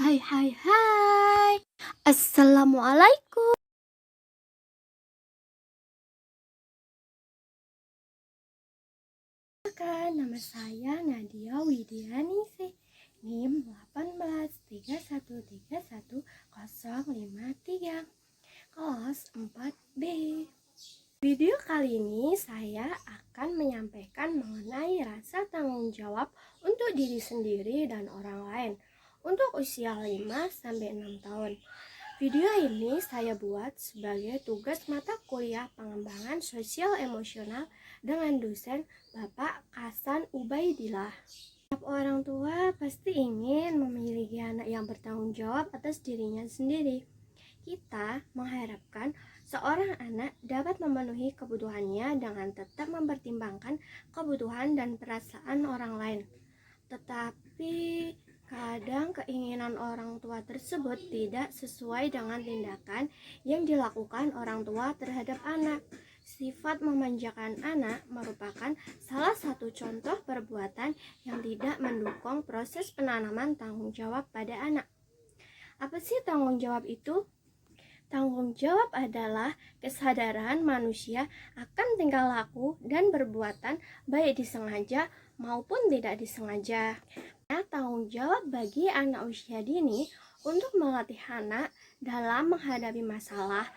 Hai. Assalamualaikum. Nama saya Nadia Widianingsih, NIM 1831311053, kelas 4B. Video kali ini saya akan menyampaikan mengenai rasa tanggung jawab untuk diri sendiri dan orang lain untuk usia 5-6 tahun. Video ini saya buat sebagai tugas mata kuliah pengembangan sosial emosional dengan dosen Bapak Hasan Ubaidillah. Setiap orang tua pasti ingin memiliki anak yang bertanggung jawab atas dirinya sendiri. Kita mengharapkan seorang anak dapat memenuhi kebutuhannya dengan tetap mempertimbangkan kebutuhan dan perasaan orang lain. Tetapi kadang keinginan orang tua tersebut tidak sesuai dengan tindakan yang dilakukan orang tua terhadap anak. Sifat memanjakan anak merupakan salah satu contoh perbuatan yang tidak mendukung proses penanaman tanggung jawab pada anak. Apa sih tanggung jawab itu? Tanggung jawab adalah kesadaran manusia akan tingkah laku dan perbuatan baik disengaja maupun tidak disengaja. Tanggung jawab bagi anak usia dini untuk melatih anak dalam menghadapi masalah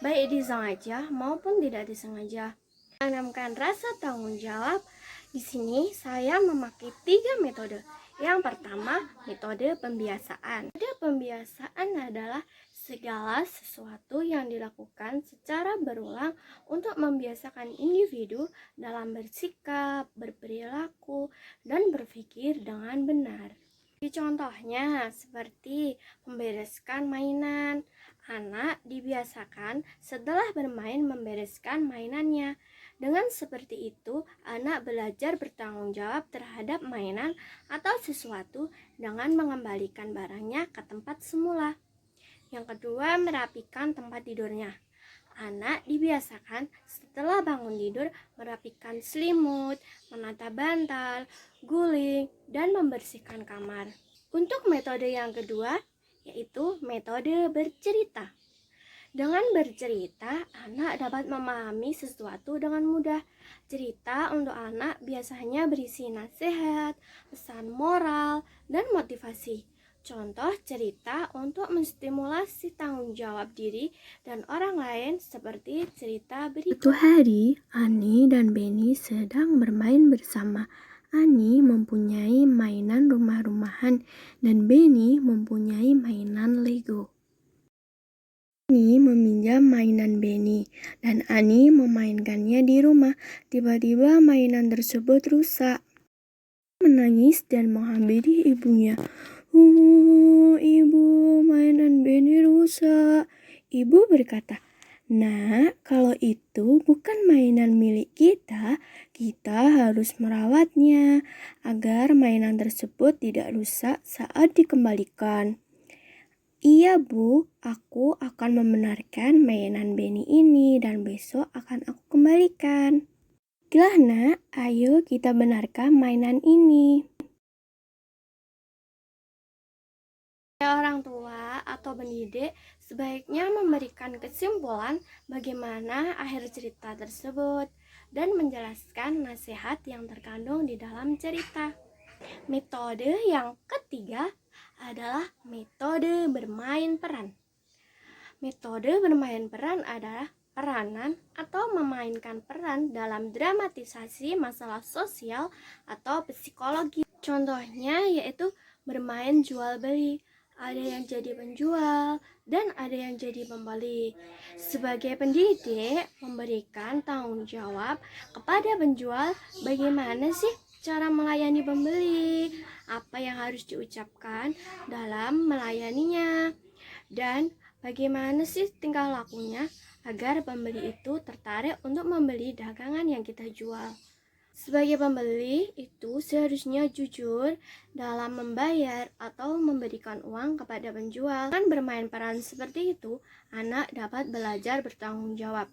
baik disengaja maupun tidak disengaja. Menanamkan rasa tanggung jawab, di sini saya memakai 3 metode. Yang pertama, metode pembiasaan. Metode pembiasaan adalah segala sesuatu yang dilakukan secara berulang untuk membiasakan individu dalam bersikap, berperilaku, dan berpikir dengan benar. Contohnya seperti membereskan mainan. Anak dibiasakan setelah bermain membereskan mainannya. Dengan seperti itu, anak belajar bertanggung jawab terhadap mainan atau sesuatu dengan mengembalikan barangnya ke tempat semula. Yang kedua, merapikan tempat tidurnya. Anak dibiasakan setelah bangun tidur merapikan selimut, menata bantal, guling, dan membersihkan kamar. Untuk metode yang kedua, yaitu metode bercerita. Dengan bercerita, anak dapat memahami sesuatu dengan mudah. Cerita untuk anak biasanya berisi nasihat, pesan moral, dan motivasi. Contoh cerita untuk menstimulasi tanggung jawab diri dan orang lain seperti cerita berikut. Suatu hari, Ani dan Benny sedang bermain bersama. Ani mempunyai mainan rumah-rumahan dan Benny mempunyai mainan Lego. Ani meminjam mainan Benny dan Ani memainkannya di rumah. Tiba-tiba mainan tersebut rusak. Menangis dan menghampiri ibunya. Ibu, mainan Benny rusak. Ibu berkata, "Nak, kalau itu bukan mainan milik kita, kita harus merawatnya agar mainan tersebut tidak rusak saat dikembalikan." "Iya Bu, aku akan membenarkan mainan Benny ini dan besok akan aku kembalikan." "Baiklah Nak, ayo kita benarkan mainan ini." Orang tua atau pendidik sebaiknya memberikan kesimpulan bagaimana akhir cerita tersebut dan menjelaskan nasihat yang terkandung di dalam cerita. Metode yang ketiga adalah metode bermain peran. Metode bermain peran adalah peranan atau memainkan peran dalam dramatisasi masalah sosial atau psikologi. Contohnya yaitu bermain jual beli. Ada yang jadi penjual dan ada yang jadi pembeli. Sebagai pendidik, memberikan tanggung jawab kepada penjual bagaimana sih cara melayani pembeli, apa yang harus diucapkan dalam melayaninya, dan bagaimana sih tingkah lakunya agar pembeli itu tertarik untuk membeli dagangan yang kita jual. Sebagai pembeli, itu seharusnya jujur dalam membayar atau memberikan uang kepada penjual. Dengan bermain peran seperti itu, anak dapat belajar bertanggung jawab.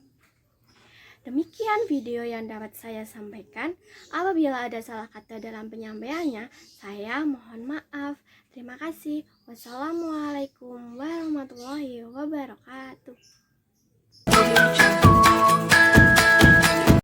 Demikian video yang dapat saya sampaikan. Apabila ada salah kata dalam penyampaiannya, saya mohon maaf. Terima kasih. Wassalamualaikum warahmatullahi wabarakatuh.